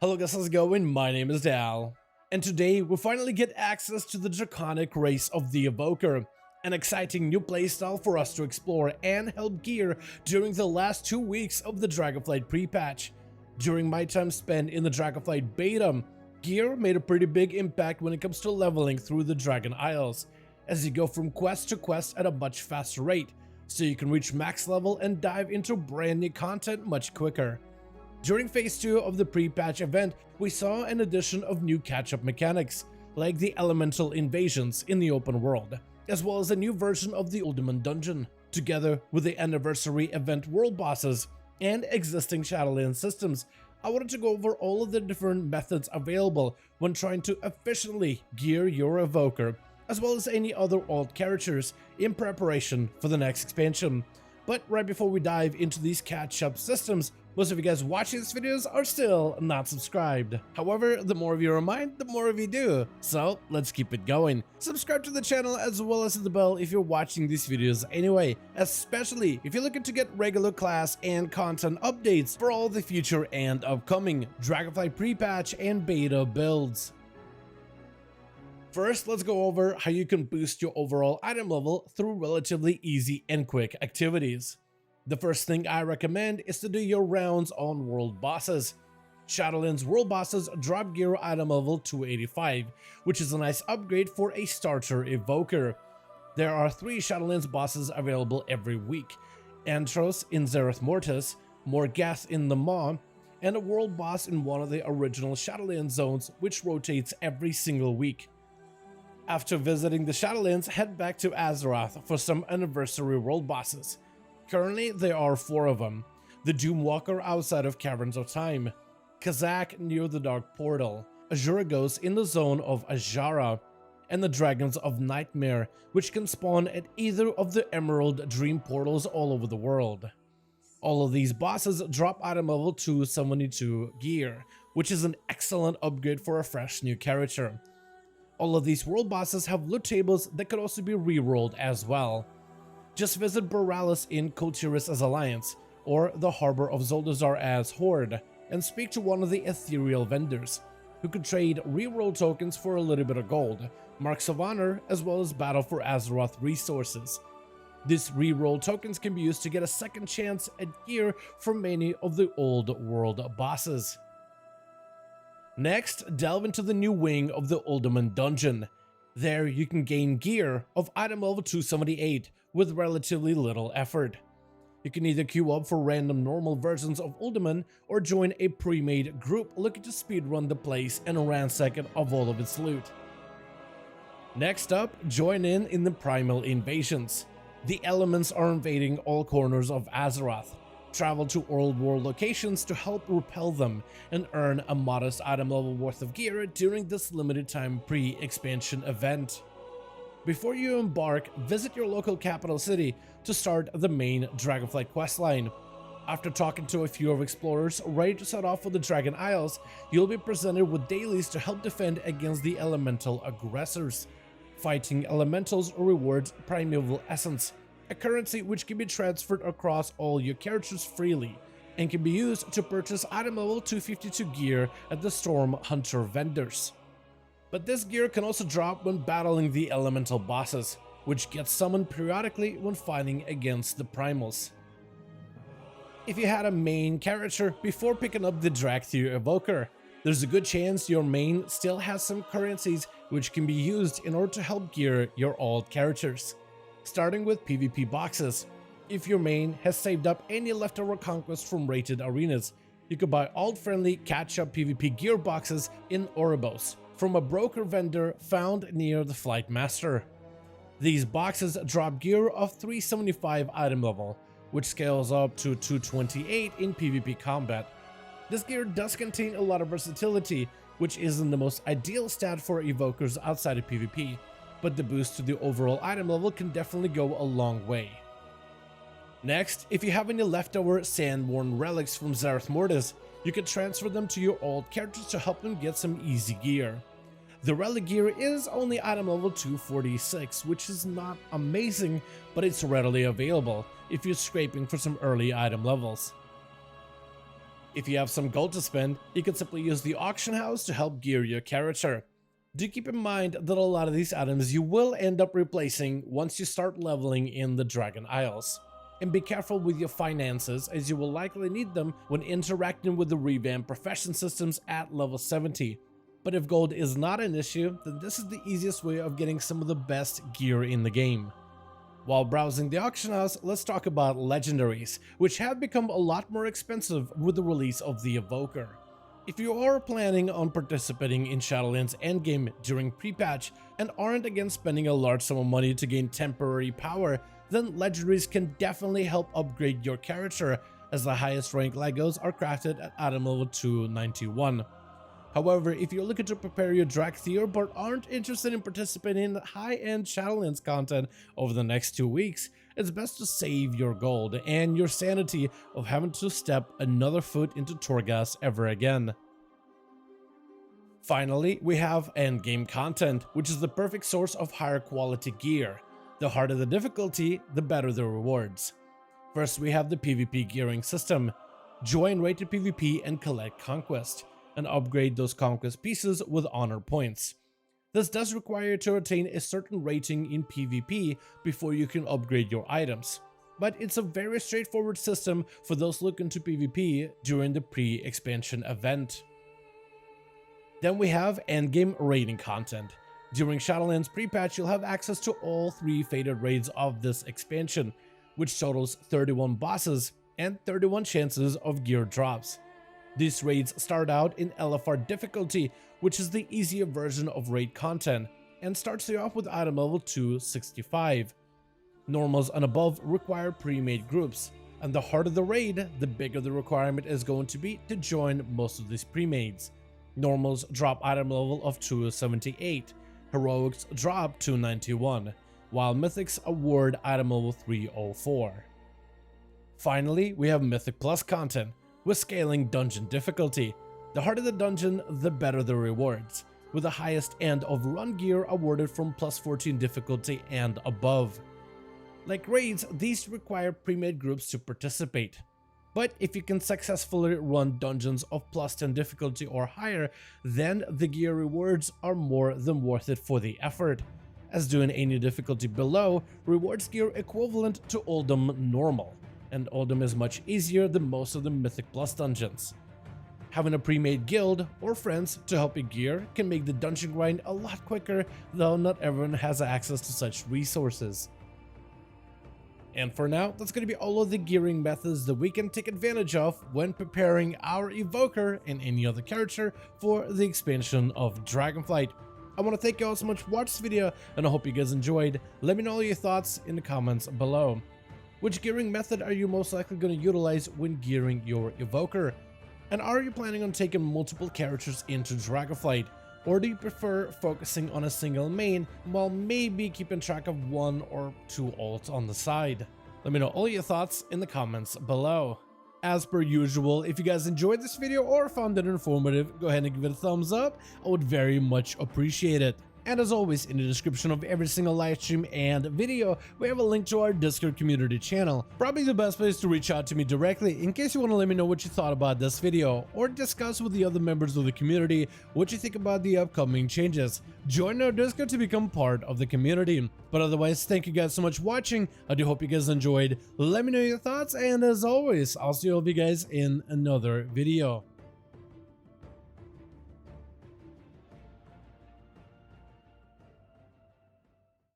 Hello guys, how's it going? My name is Dal, and today we finally get access to the draconic race of the Evoker, an exciting new playstyle for us to explore and help gear during the last 2 weeks of the Dragonflight pre-patch. During my time spent in the Dragonflight beta, gear made a pretty big impact when it comes to leveling through the Dragon Isles, as you go from quest to quest at a much faster rate, so you can reach max level and dive into brand new content much quicker. During Phase 2 of the pre-patch event, we saw an addition of new catch-up mechanics, like the elemental invasions in the open world, as well as a new version of the Ultimate Dungeon, together with the anniversary event world bosses and existing Shadowlands systems. I wanted to go over all of the different methods available when trying to efficiently gear your Evoker, as well as any other alt characters in preparation for the next expansion. But right before we dive into these catch-up systems, most of you guys watching these videos are still not subscribed. However, the more of you remind, the more of you do. So let's keep it going. Subscribe to the channel as well as hit the bell if you're watching these videos anyway, especially if you're looking to get regular class and content updates for all the future and upcoming Dragonflight pre-patch and beta builds. First, let's go over how you can boost your overall item level through relatively easy and quick activities. The first thing I recommend is to do your rounds on world bosses. Shadowlands world bosses drop gear item level 285, which is a nice upgrade for a starter Evoker. There are 3 Shadowlands bosses available every week: Antros in Zereth Mortis, Morgath in the Maw, and a world boss in one of the original Shadowlands zones, which rotates every single week. After visiting the Shadowlands, head back to Azeroth for some anniversary world bosses. Currently, there are 4 of them: the Doomwalker outside of Caverns of Time, Kazak near the Dark Portal, Azuragos in the zone of Ajara, and the Dragons of Nightmare, which can spawn at either of the Emerald Dream Portals all over the world. All of these bosses drop item level 272 gear, which is an excellent upgrade for a fresh new character. All of these world bosses have loot tables that could also be rerolled as well. Just visit Borealis in Kotiris as Alliance, or the Harbor of Zoldazar as Horde, and speak to one of the ethereal vendors, who could trade reroll tokens for a little bit of gold, marks of honor, as well as Battle for Azeroth resources. These reroll tokens can be used to get a second chance at gear from many of the old world bosses. Next, delve into the new wing of the Ultimate Dungeon. There you can gain gear of item level 278 with relatively little effort. You can either queue up for random normal versions of Ultimate or join a pre-made group looking to speedrun the place and ransack it of all of its loot. Next up, join in the Primal Invasions. The elements are invading all corners of Azeroth. Travel to old world locations to help repel them and earn a modest item level worth of gear during this limited time pre-expansion event. Before you embark, visit your local capital city to start the main Dragonflight questline. After talking to a few of explorers ready to set off for the Dragon Isles, you'll be presented with dailies to help defend against the elemental aggressors. Fighting elementals rewards primeval essence, a currency which can be transferred across all your characters freely, and can be used to purchase item level 252 gear at the Storm Hunter vendors. But this gear can also drop when battling the elemental bosses, which gets summoned periodically when fighting against the primals. If you had a main character before picking up the Dragthir Evoker, there's a good chance your main still has some currencies which can be used in order to help gear your alt characters. Starting with PvP boxes. If your main has saved up any leftover conquest from rated arenas, you could buy alt-friendly catch-up PvP gear boxes in Oribos from a broker vendor found near the Flight Master. These boxes drop gear of 375 item level, which scales up to 228 in PvP combat. This gear does contain a lot of versatility, which isn't the most ideal stat for evokers outside of PvP, but the boost to the overall item level can definitely go a long way. Next, if you have any leftover Sandworn relics from Zereth Mortis, you can transfer them to your alt characters to help them get some easy gear. The relic gear is only item level 246, which is not amazing, but it's readily available if you're scraping for some early item levels. If you have some gold to spend, you can simply use the auction house to help gear your character. Do keep in mind that a lot of these items you will end up replacing once you start leveling in the Dragon Isles. And be careful with your finances, as you will likely need them when interacting with the revamped profession systems at level 70. But if gold is not an issue, then this is the easiest way of getting some of the best gear in the game. While browsing the auction house, let's talk about legendaries, which have become a lot more expensive with the release of the Evoker. If you are planning on participating in Shadowlands endgame during pre-patch and aren't against spending a large sum of money to gain temporary power, then legendaries can definitely help upgrade your character, as the highest rank Legos are crafted at item level 291. However, if you're looking to prepare your Drakthir but aren't interested in participating in high-end Shadowlands content over the next 2 weeks, it's best to save your gold and your sanity of having to step another foot into Torghast ever again. Finally, we have endgame content, which is the perfect source of higher quality gear. The harder the difficulty, the better the rewards. First, we have the PvP gearing system. Join rated PvP and collect conquest, and upgrade those conquest pieces with honor points. This does require you to attain a certain rating in PvP before you can upgrade your items, but it's a very straightforward system for those looking to PvP during the pre-expansion event. Then we have endgame raiding content. During Shadowlands pre-patch, you'll have access to all 3 fated raids of this expansion, which totals 31 bosses and 31 chances of gear drops. These raids start out in LFR difficulty, which is the easier version of raid content, and starts you off with item level 265. Normals and above require pre-made groups, and the harder the raid, the bigger the requirement is going to be to join most of these pre-mades. Normals drop item level of 278, Heroics drop 291, while Mythics award item level 304. Finally, we have Mythic Plus content, with scaling dungeon difficulty. The harder the dungeon, the better the rewards, with the highest end of run gear awarded from plus 14 difficulty and above. Like raids, these require pre-made groups to participate. But if you can successfully run dungeons of plus 10 difficulty or higher, then the gear rewards are more than worth it for the effort, as doing any difficulty below rewards gear equivalent to Oldham normal, and Oldham is much easier than most of the Mythic Plus dungeons. Having a pre-made guild or friends to help you gear can make the dungeon grind a lot quicker, though not everyone has access to such resources. And for now, that's going to be all of the gearing methods that we can take advantage of when preparing our Evoker and any other character for the expansion of Dragonflight. I want to thank you all so much for watching this video, and I hope you guys enjoyed. Let me know all your thoughts in the comments below. Which gearing method are you most likely going to utilize when gearing your Evoker? And are you planning on taking multiple characters into Dragonflight? Or do you prefer focusing on a single main while maybe keeping track of 1 or 2 ults on the side? Let me know all your thoughts in the comments below. As per usual, if you guys enjoyed this video or found it informative, go ahead and give it a thumbs up. I would very much appreciate it. And as always, in the description of every single live stream and video, we have a link to our Discord community channel. Probably the best place to reach out to me directly in case you want to let me know what you thought about this video, or discuss with the other members of the community what you think about the upcoming changes. Join our Discord to become part of the community. But otherwise, thank you guys so much for watching. I do hope you guys enjoyed. Let me know your thoughts, and as always, I'll see all of you guys in another video.